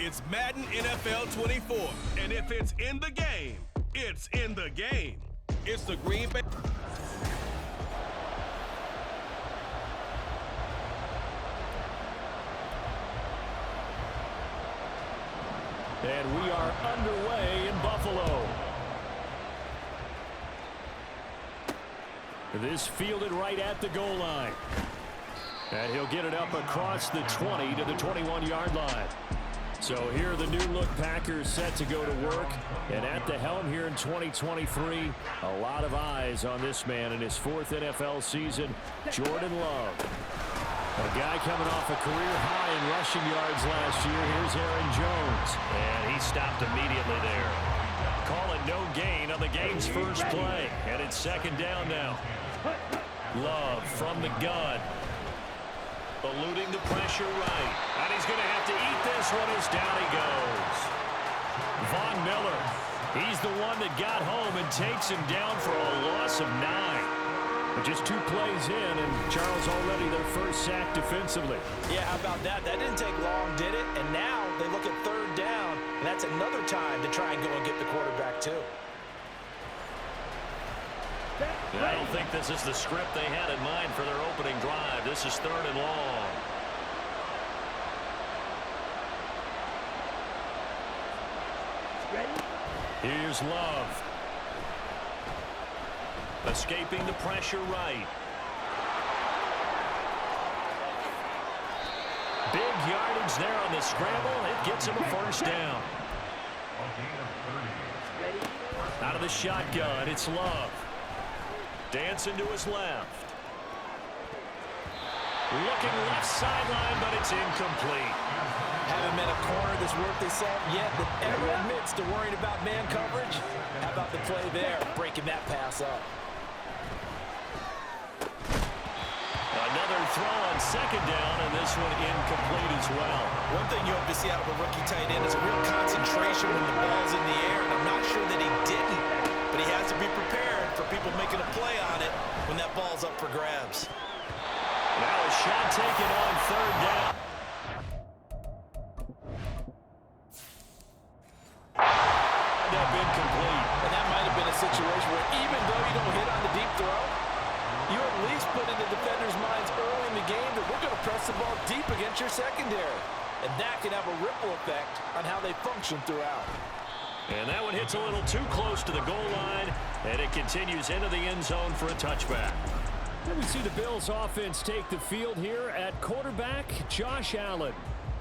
It's Madden NFL 24. And if it's in the game, it's in the game. It's the Green Bay. And we are underway in Buffalo. This fielded right at the goal line. And he'll get it up across the 20 to the 21-yard line. So here are the new-look Packers set to go to work. And at the helm here in 2023, a lot of eyes on this man in his fourth NFL season, Jordan Love. A guy coming off a career high in rushing yards last year. Here's Aaron Jones. And he stopped immediately there. Call it no gain on the game's first play. And it's second down now. Love from the gun. Eluding the pressure right. And he's going to have to eat this one as down he goes. Von Miller. He's the one that got home and takes him down for a loss of 9. But just 2 plays in, and Charles already their first sack defensively. Yeah, how about that? That didn't take long, did it? And now they look at third down, and that's another time to try and go and get the quarterback too. I don't think this is the script they had in mind for their opening drive. This is third and long. Here's Love. Escaping the pressure right. Big yardage there on the scramble. It gets him a first down. Out of the shotgun, it's Love. Dancing to his left. Looking left sideline, but it's incomplete. Haven't met a corner that's worth his salt yet that ever admits to worrying about man coverage. How about the play there, breaking that pass up? Another throw on second down, and this one incomplete as well. One thing you hope to see out of a rookie tight end is a real concentration when the ball's in the air, and I'm not sure that he didn't, but he has to be prepared for people making a play on it when that ball's up for grabs. Now a shot taken on third down. End up incomplete. And that might have been a situation where even though you don't hit on the deep throw, you at least put in the defenders' minds early in the game that we're going to press the ball deep against your secondary. And that can have a ripple effect on how they function throughout. And that one hits a little too close to the goal line, and it continues into the end zone for a touchback. And we see the Bills offense take the field here at quarterback Josh Allen.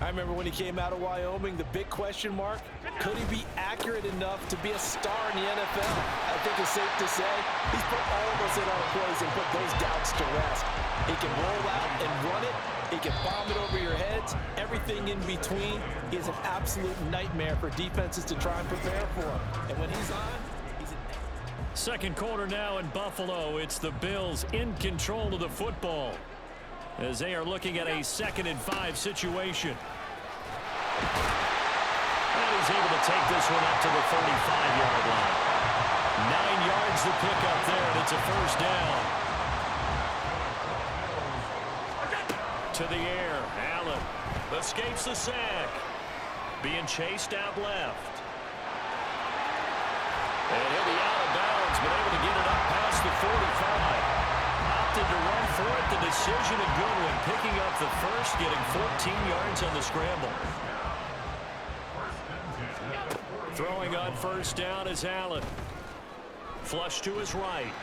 I remember when he came out of Wyoming, the big question mark, could he be accurate enough to be a star in the NFL? I think it's safe to say he's put all of us in our place and put those doubts to rest. He can roll out and run it. He can bomb it over your heads. Everything in between is an absolute nightmare for defenses to try and prepare for him. And when he's on, he's a... Second quarter now in Buffalo. It's the Bills in control of the football as they are looking at a 2nd and 5 situation. And he's able to take this one up to the 35-yard line. 9 yards to pick up there, and it's a first down. To the air, Allen escapes the sack. Being chased out left. And he'll be out of bounds, but able to get it up past the 45. Opted to run for it. The decision a good one. Picking up the first, getting 14 yards on the scramble. Throwing on first down is Allen. Flush to his right.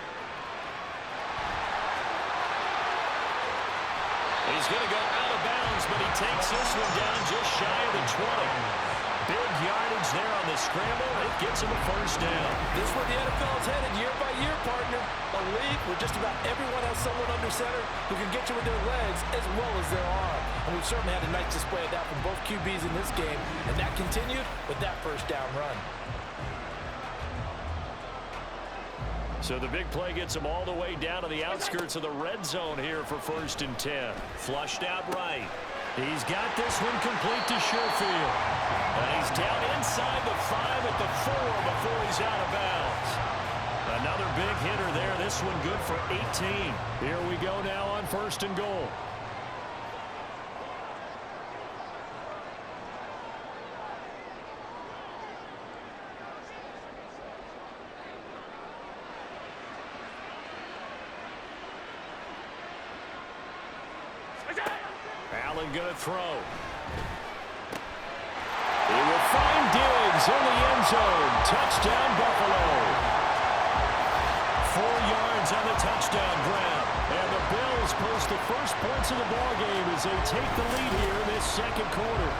He's going to go out of bounds, but he takes this one down just shy of the 20. Big yardage there on the scramble. It gets him a first down. This is where the NFL is headed year by year, partner. A league where just about everyone has someone under center who can get you with their legs as well as their arm. And we've certainly had a nice display of that from both QBs in this game. And that continued with that first down run. So the big play gets him all the way down to the outskirts of the red zone here for 1st and 10. Flushed out right. He's got this one complete to Sherfield. And he's down inside the 5 at the 4 before he's out of bounds. Another big hitter there. This one good for 18. Here we go now on 1st and goal. Allen going to throw. He will find Diggs in the end zone. Touchdown, Buffalo. 4 yards on the touchdown grab. And the Bills post the first points of the ballgame as they take the lead here in this second quarter.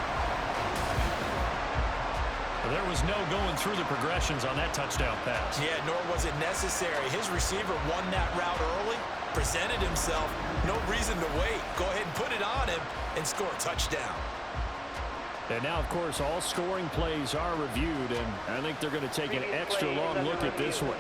There was no going through the progressions on that touchdown pass. Yeah, nor was it necessary. His receiver won that route early, presented himself. No reason to wait. Go ahead and put it on him and score a touchdown. And now, of course, all scoring plays are reviewed, and I think they're going to take an extra long look at this one.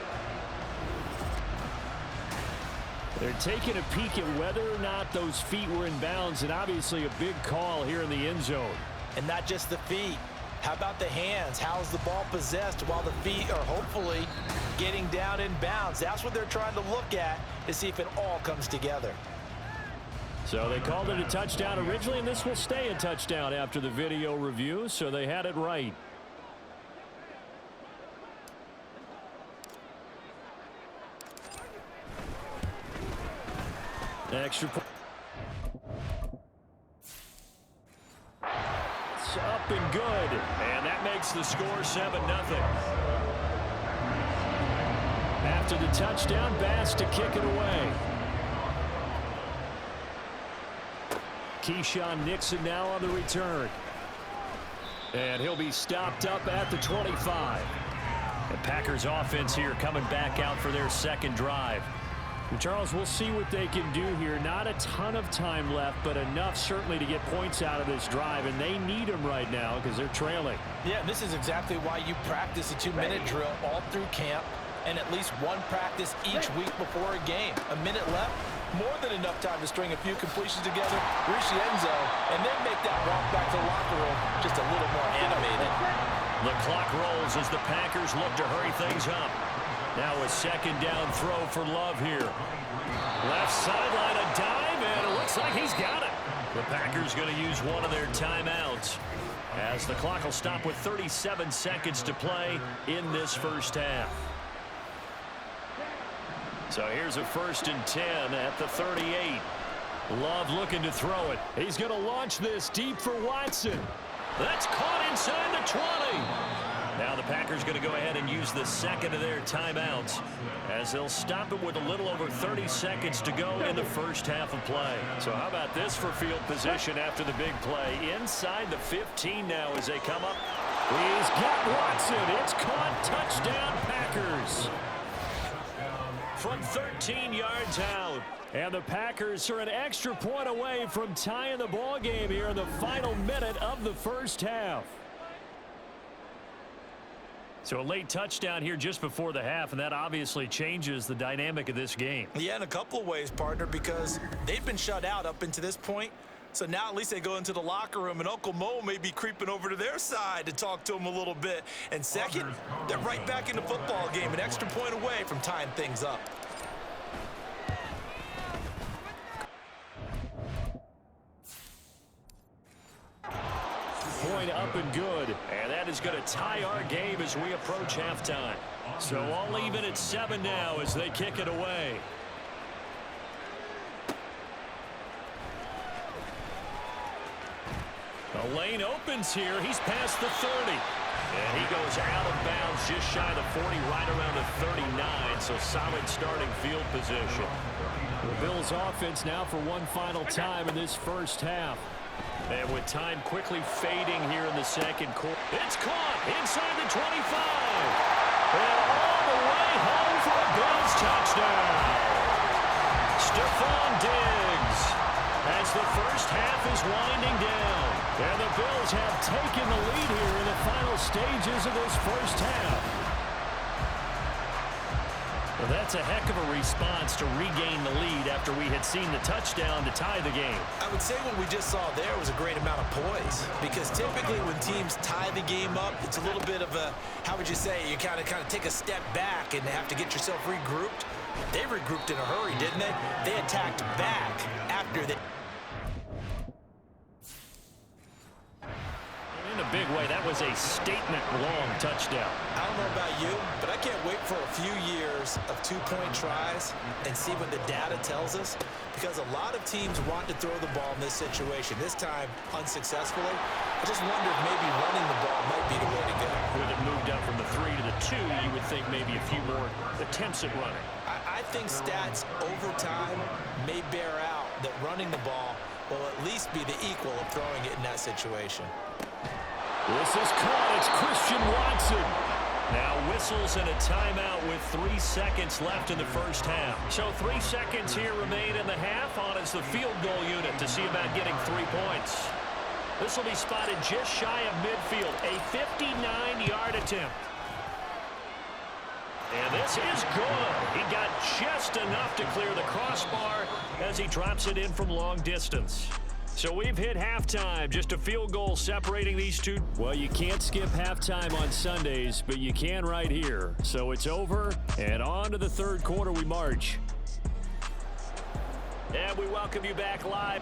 They're taking a peek at whether or not those feet were in bounds, and obviously a big call here in the end zone. And not just the feet. How about the hands? How's the ball possessed while the feet are hopefully getting down in bounds? That's what they're trying to look at to see if it all comes together. So they called it a touchdown originally, and this will stay a touchdown after the video review, so they had it right. Extra point. It's up and good. And that makes the score 7-0. After the touchdown, Bass to kick it away. Keyshawn Nixon now on the return. And he'll be stopped up at the 25. The Packers offense here coming back out for their second drive. And Charles, we'll see what they can do here. Not a ton of time left, but enough certainly to get points out of this drive, and they need them right now because they're trailing. Yeah, and this is exactly why you practice a 2-minute drill all through camp and at least one practice each week before a game. A minute left, more than enough time to string a few completions together, reach the end zone, and then make that walk back to the locker room just a little more animated. The clock rolls as the Packers look to hurry things up. Now a second down throw for Love here. Left sideline, a dive, and it looks like he's got it. The Packers going to use one of their timeouts as the clock will stop with 37 seconds to play in this first half. So here's a 1st and 10 at the 38. Love looking to throw it. He's going to launch this deep for Watson. That's caught inside the 20. Now the Packers going to go ahead and use the second of their timeouts as they'll stop it with a little over 30 seconds to go in the first half of play. So how about this for field position after the big play? Inside the 15 now as they come up. He's got Watson. It's caught. Touchdown Packers. From 13 yards out. And the Packers are an extra point away from tying the ball game here in the final minute of the first half. So a late touchdown here just before the half, and that obviously changes the dynamic of this game. Yeah, in a couple of ways, partner, because they've been shut out up until this point. So now at least they go into the locker room, and Uncle Mo may be creeping over to their side to talk to them a little bit. And second, they're right back in the football game, an extra point away from tying things up. Point up and good. And that is going to tie our game as we approach halftime. So all even at 7 now as they kick it away. The lane opens here. He's past the 30. And he goes out of bounds just shy of the 40, right around the 39. So solid starting field position. The Bills offense now for one final time in this first half. And with time quickly fading here in the second quarter. It's caught inside the 25. And all the way home for a Bills touchdown. Stephon Diggs as the first half is winding down. And the Bills have taken the lead here in the final stages of this first half. Well, that's a heck of a response to regain the lead after we had seen the touchdown to tie the game. I would say what we just saw there was a great amount of poise, because typically when teams tie the game up, it's a little bit of a, how would you say, you kind of take a step back and have to get yourself regrouped. They regrouped in a hurry, didn't they? They attacked back after they... In the a big way. That was a statement-long touchdown. I don't know about you, but I can't wait for a few years of two-point tries and see what the data tells us, because a lot of teams want to throw the ball in this situation, this time unsuccessfully. I just wonder if maybe running the ball might be the way to go. With it moved up from the 3 to the 2, you would think maybe a few more attempts at running. I think stats over time may bear out that running the ball will at least be the equal of throwing it in that situation. This is caught. It's Christian Watson. Now whistles and a timeout with 3 seconds left in the first half. So 3 seconds here remain in the half on as the field goal unit to see about getting 3 points. This will be spotted just shy of midfield. A 59-yard attempt. And this is good. He got just enough to clear the crossbar as he drops it in from long distance. So we've hit halftime. Just a field goal separating these two. Well, you can't skip halftime on Sundays, but you can right here. So it's over, and on to the third quarter we march. And we welcome you back live.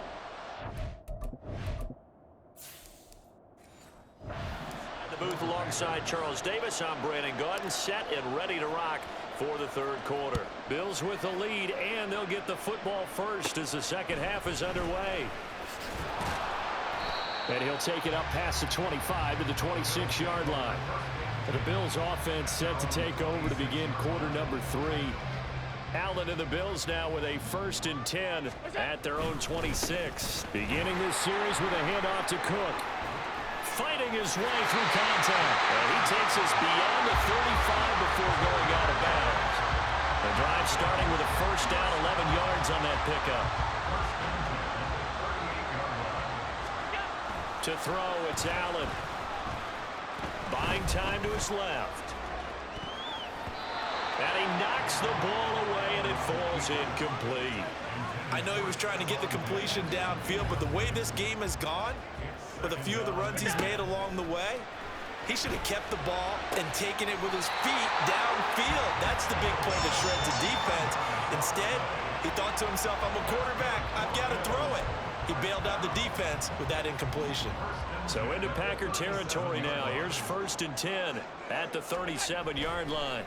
The booth alongside Charles Davis. I'm Brandon Gaudin, set and ready to rock for the third quarter. Bills with the lead, and they'll get the football first as the second half is underway. And he'll take it up past the 25 to the 26-yard line. The Bills offense set to take over to begin quarter number 3. Allen and the Bills now with a 1st and 10 at their own 26. Beginning this series with a handoff to Cook. Fighting his way through contact. And he takes us beyond the 35 before going out of bounds. The drive starting with a first down, 11 yards on that pickup. To throw, it's Allen. Buying time to his left. And he knocks the ball away, and it falls incomplete. I know he was trying to get the completion downfield, but the way this game has gone, with a few of the runs he's made along the way, he should have kept the ball and taken it with his feet downfield. That's the big play that shreds the defense. Instead, he thought to himself, I'm a quarterback. I've got to throw it. He bailed out the defense with that incompletion. So into Packer territory now. Here's 1st and 10 at the 37-yard line.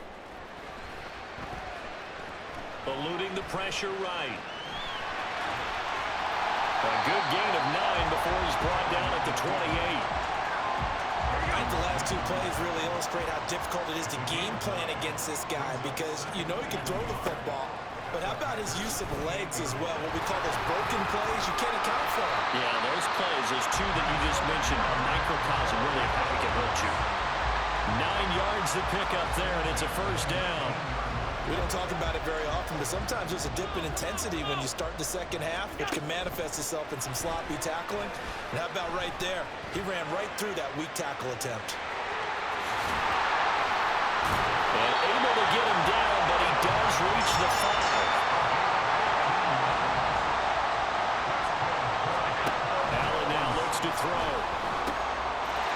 Eluding the pressure right. A good gain of 9 before he's brought down at the 28. I think the last 2 plays really illustrate how difficult it is to game plan against this guy, because you know he can throw the football, but how about his use of legs as well? What we call those broken plays, you can't account for them. Yeah, those plays, those 2 that you just mentioned, a microcosm really of how he can hurt you. 9 yards to pick up there, and it's a first down. We don't talk about it very often, but sometimes there's a dip in intensity when you start the second half, which can manifest itself in some sloppy tackling. And how about right there? He ran right through that weak tackle attempt. And able to get him down, but he does reach the 5. Allen now looks to throw.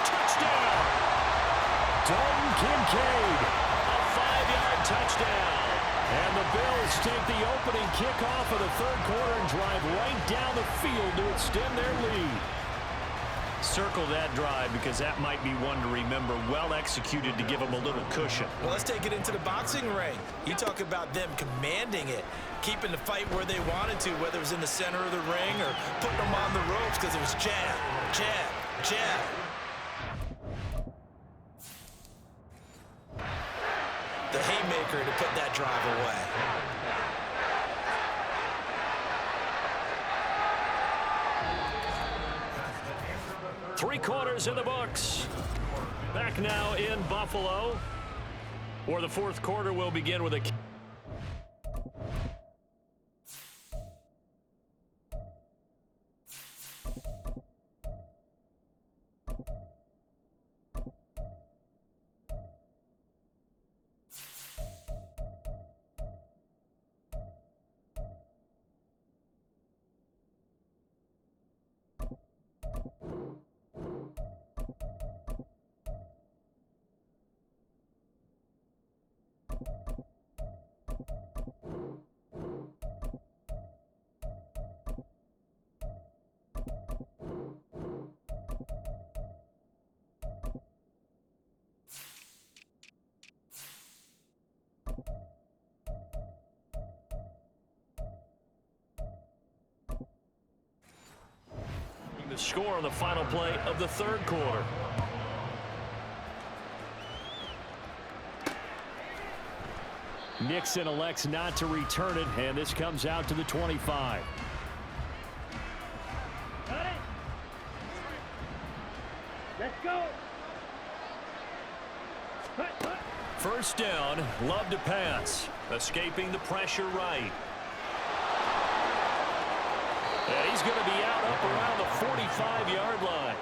Touchdown! Dalton Kincaid. A 5-yard touchdown. And the Bills take the opening kickoff of the third quarter and drive right down the field to extend their lead. Circle that drive, because that might be one to remember. Well executed to give them a little cushion. Well, let's take it into the boxing ring. You talk about them commanding it, keeping the fight where they wanted to, whether it was in the center of the ring or putting them on the ropes, because it was jab, jab, jab. The haymaker to put that drive away. Three quarters in the books. Back now in Buffalo, or the fourth quarter will begin with a to score on the final play of the third quarter. Nixon elects not to return it, and this comes out to the 25. Let's go. First down, Love to pass. Escaping the pressure right. And he's going to be out up around the 45-yard line.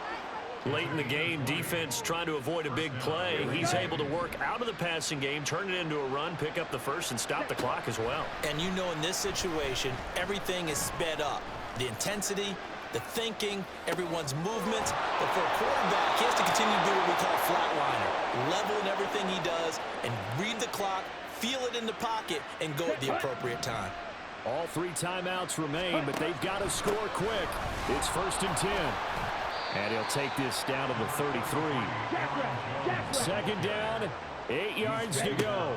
Late in the game, defense trying to avoid a big play. He's able to work out of the passing game, turn it into a run, pick up the first, and stop the clock as well. And you know in this situation, everything is sped up. The intensity, the thinking, everyone's movements. But for a quarterback, he has to continue to do what we call flatliner. Level in everything he does and read the clock, feel it in the pocket, and go at the appropriate time. All 3 timeouts remain, but they've got to score quick. It's 1st and 10. And he'll take this down to the 33. Second down, 8 yards to go.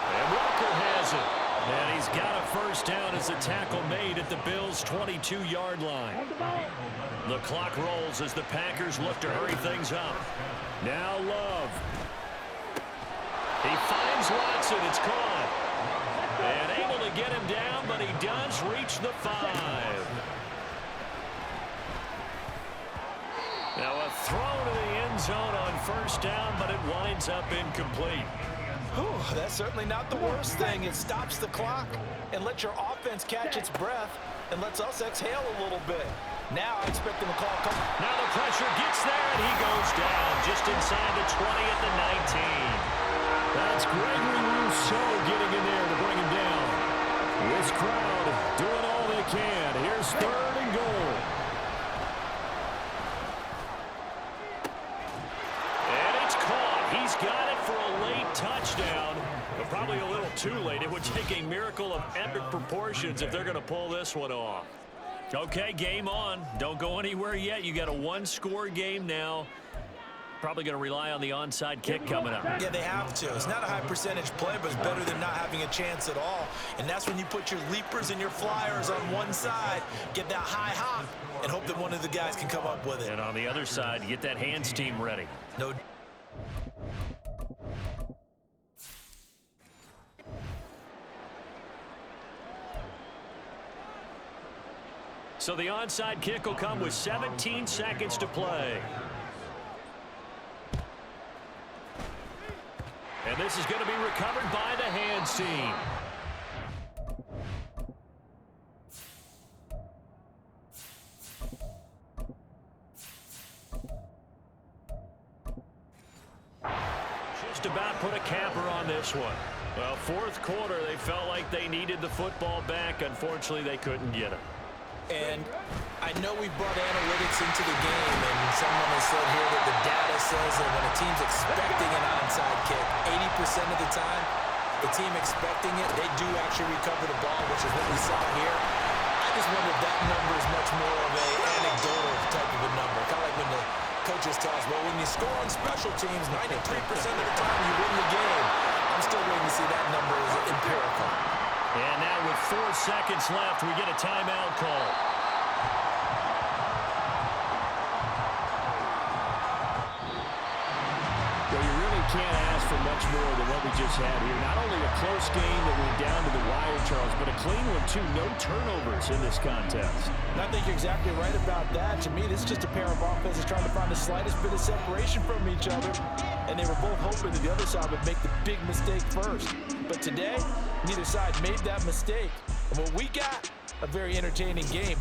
And Walker has it. And he's got a first down as a tackle made at the Bills' 22-yard line. The clock rolls as the Packers look to hurry things up. Now Love. He finds Watson. It's caught. And able to get him down, but he does reach the 5. Now a throw to the end zone on first down, but it winds up incomplete. Whew, that's certainly not the worst thing. It stops the clock and lets your offense catch its breath and lets us exhale a little bit. Now I expect them to call a couple. Now the pressure gets there, and he goes down just inside the 20 at the 19. That's Gregory Rousseau getting in there to bring him down. This crowd doing all they can. Here's 3rd and goal. And it's caught. He's got it for a late touchdown, but probably a little too late. It would take a miracle of epic proportions if they're going to pull this one off. Okay, game on. Don't go anywhere yet. You got a 1-score game now. Probably going to rely on the onside kick coming up. Yeah, they have to. It's not a high percentage play, but it's better than not having a chance at all. And that's when you put your leapers and your flyers on one side, get that high hop, and hope that one of the guys can come up with it. And on the other side, get that hands team ready. No. So the onside kick will come with 17 seconds to play. And this is going to be recovered by the hands team. Just about put a capper on this one. Well, 4th quarter, they felt like they needed the football back. Unfortunately, they couldn't get it. And I know we brought analytics into the game, and someone has said here that the data says that when a team's expecting an onside kick, 80% of the time, the team expecting it, they do actually recover the ball, which is what we saw here. I just wonder if that number is much more of an anecdotal type of a number. Kind of like when the coaches tell us, well, when you score on special teams, 93% of the time you win the game. I'm still waiting to see that number is empirical. And now with 4 seconds left, we get a timeout call. Well, you really can't ask for much more than what we just had here. Not only a close game that went down to the wire, Charles, but a clean one, too. No turnovers in this contest. And I think you're exactly right about that. To me, this is just a pair of offenses trying to find the slightest bit of separation from each other. And they were both hoping that the other side would make the big mistake first. But today, neither side made that mistake. And what we got, a very entertaining game.